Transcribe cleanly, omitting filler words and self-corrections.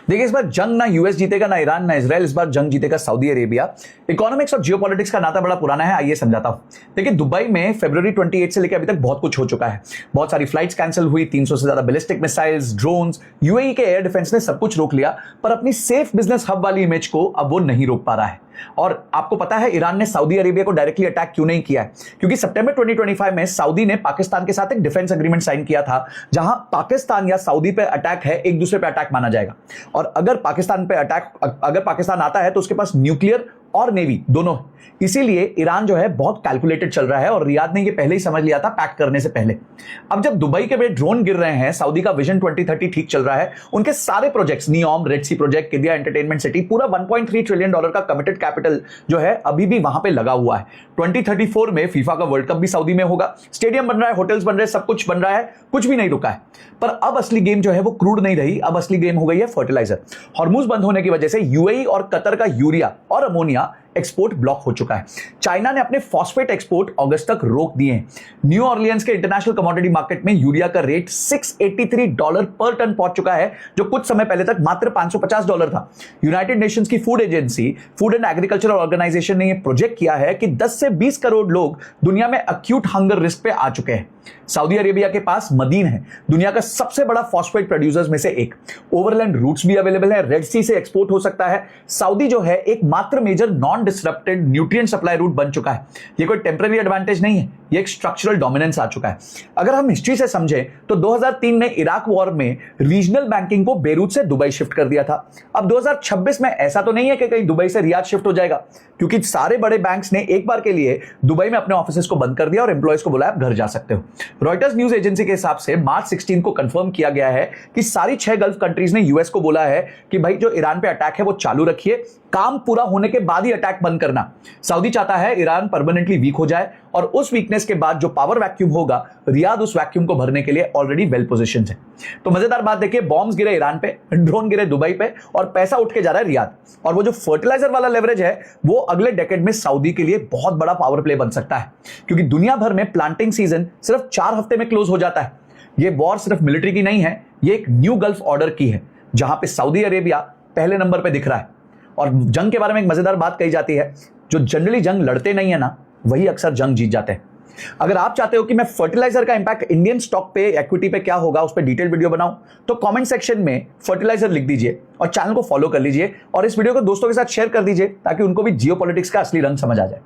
देखिए, इस बार जंग ना यूएस जीतेगा, ना ईरान, ना इजराइल, इस बार जंग जीतेगा सऊदी अरेबिया। इकोनॉमिक्स और जियोपॉलिटिक्स का नाता बड़ा पुराना है, आइए समझाता हूं। देखिए, दुबई में फरवरी 28 से लेकर अभी तक बहुत कुछ हो चुका है। बहुत सारी फ्लाइट्स कैंसिल हुई, 300 से ज्यादा बैलिस्टिक मिसाइल्स, ड्रोन्स, यूएई के एयर डिफेंस ने सब कुछ रोक लिया, पर अपनी सेफ बिजनेस हब वाली इमेज को अब वो नहीं रोक पा रहा है। और आपको पता है ईरान ने सऊदी अरेबिया को डायरेक्टली अटैक क्यों नहीं किया है? क्योंकि सितंबर 2025 में सऊदी ने पाकिस्तान के साथ एक डिफेंस एग्रीमेंट साइन किया था, जहां पाकिस्तान या सऊदी पे अटैक है, एक दूसरे पे अटैक माना जाएगा। और अगर पाकिस्तान आता है तो उसके पास न्यूक्लियर और नेवी दोनों है। इसीलिए ईरान जो है बहुत कैलकुलेटेड चल रहा है, और रियाद ने ये पहले ही समझ लिया था पैक करने से पहले। अब जब दुबई के वे ड्रोन गिर रहे हैं, सऊदी का विजन 2030 ठीक चल रहा है, उनके सारे प्रोजेक्ट्स, नियोम, रेड सी प्रोजेक्ट, किदिया एंटरटेनमेंट सिटी, पूरा $1.3 ट्रिलियन का कमिटेड कैपिटल जो है अभी भी वहां पे लगा हुआ है। 2034 में फीफा का वर्ल्ड कप भी सऊदी में होगा, स्टेडियम बन रहा है, होटल्स बन रहे हैं, सब कुछ बन रहा है, कुछ भी नहीं रुका है। पर अब असली गेम जो है वो क्रूड नहीं रही, अब असली गेम हो गई है फर्टिलाइजर। हॉर्मुज बंद होने की वजह से यूएई और कतर का यूरिया और अमोनिया एक्सपोर्ट ब्लॉक हो चुका है। चाइना ने अपने फॉस्फेट एक्सपोर्ट अगस्त तक रोक दिए हैं। न्यू ऑरलियंस के इंटरनेशनल कमोडिटी मार्केट में यूरिया का रेट $683 पर टन पहुंच चुका है, जो कुछ समय पहले तक मात्र $550 था। यूनाइटेड नेशंस की food agency, food and agricultural organization ने यह प्रोजेक्ट किया है कि 10 से 20 करोड़ लोग दुनिया में एक्यूट हंगर रिस्क पे आ चुके हैं। सऊदी अरेबिया के पास मदीन है, दुनिया का सबसे बड़ा फॉस्फेट प्रोड्यूसर्स में से एक। ओवरलैंड रूट्स भी अवेलेबल है, रेड सी से एक्सपोर्ट हो सकता है। सऊदी जो है एक मात्र major non disrupted nutrient supply route बन चुका है। ये कोई टेम्पररी एडवांटेज नहीं है, ये एक स्ट्रक्चरल डोमिनेंस आ चुका है। अगर हम हिस्ट्री से समझें तो 2003 में इराक वॉर में रीजनल बैंकिंग को बेरूत से दुबई शिफ्ट कर दिया था। अब 2026 में ऐसा तो नहीं है कि कहीं दुबई से रियाद शिफ्ट हो जाएगा, क्योंकि सारे बड़े बैंक्स ने एक बार के लिए दुबई में अपने ऑफिसेस को बंद कर दिया और एम्प्लॉयज को बोला आप घर जा सकते हो। रॉयटर्स न्यूज एजेंसी के हिसाब से मार्च 16 को कंफर्म किया गया है कि सारी 6 गल्फ कंट्रीज ने यूएस को बोला है कि भाई जो ईरान पे अटैक है वो चालू रखिए, काम पूरा होने के बाद ही अटैक बंद करना। सऊदी चाहता है ईरान परमानेंटली वीक हो जाए, और उस वीकनेस के बाद जो पावर वैक्यूम होगा, रियाद उस वैक्यूम को भरने के लिए ऑलरेडी वेल पोजीशंड है। तो मजेदार बात देखिए, बॉम्ब्स गिरे ईरान पे, ड्रोन गिरे दुबई पे, और पैसा उठ के जा रहा है रियाद। और वो जो फर्टिलाइजर वाला लेवरेज है वो अगले डेकेड में सऊदी के लिए बहुत बड़ा पावर प्ले बन सकता है, क्योंकि दुनिया भर में प्लांटिंग सीजन सिर्फ 4 हफ्ते में क्लोज हो जाता है। ये वॉर सिर्फ मिलिट्री की नहीं है, ये एक न्यू गल्फ ऑर्डर की है, जहां पे सऊदी अरेबिया पहले नंबर पे दिख रहा है। और जंग के बारे में एक मजेदार बात कही जाती है, जो जनरली जंग लड़ते नहीं है ना, वही अक्सर जंग जीत जाते हैं। अगर आप चाहते हो कि मैं फर्टिलाइजर का इंपैक्ट इंडियन स्टॉक पे, इक्विटी पे क्या होगा, उस पर डिटेल वीडियो बनाऊं, तो कमेंट सेक्शन में फर्टिलाइजर लिख दीजिए और चैनल को फॉलो कर लीजिए, और इस वीडियो को दोस्तों के साथ शेयर कर दीजिए ताकि उनको भी जियोपॉलिटिक्स का असली रंग समझ आ जाए।